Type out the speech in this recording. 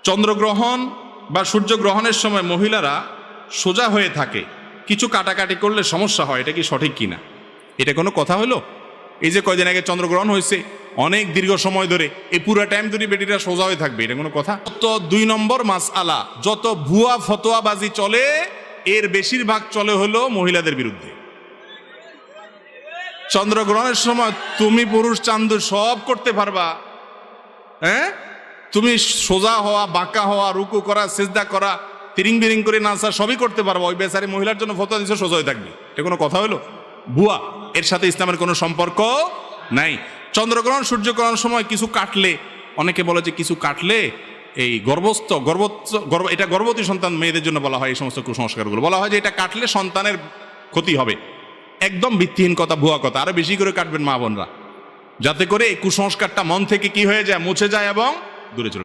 চন্দ্রগ্রহণ বা সূর্যগ্রহণের সময় মহিলারা সোজা হয়ে থাকে, কিছু কাটাকাটি করলে সমস্যা হয়, এটা কি সঠিক কিনা? এটা কোনো কথা হলো? এই যে কয়দিন আগে চন্দ্রগ্রহণ হয়েছে, অনেক দীর্ঘ সময় ধরে, এই পুরো টাইম ধরে বেটিরা সোজা হয়ে থাকবে, এটা কোনো কথা? তো 2 নম্বর মাসআলা, যত ভুয়া ফতোয়াবাজি চলে এর বেশিরভাগ চলে হলো মহিলাদের বিরুদ্ধে। চন্দ্রগ্রহণের সময় তুমি পুরুষ চান্দু সব করতে পারবা, হ্যাঁ? তুমি সোজা হওয়া, বাঁকা হওয়া, রুকু করা, সিজদা করা, তিরিং বিরিং করে নাচা সবই করতে পারবা, ওই বেচারি মহিলার জন্য ফতোয়া দিচ্ছে সোজা হয়ে থাকবে, এটা কোনো কথা হলো? ভুয়া, এর সাথে ইসলামের কোনো সম্পর্ক নাই। চন্দ্রগ্রহণ সূর্যগ্রহণ সময় কিছু কাটলে, অনেকে বলে যে কিছু কাটলে এই এটা গর্ভবতী সন্তান মেয়েদের জন্য বলা হয়, এই সমস্ত কুসংস্কারগুলো বলা হয় যে এটা কাটলে সন্তানের ক্ষতি হবে। একদম ভিত্তিহীন কথা, ভুয়া কথা। আরো বেশি করে কাটবেন মা বোনরা, যাতে করে এই কুসংস্কারটা মন থেকে কি হয়ে যায়, মুছে যায় এবং দূরে চলে।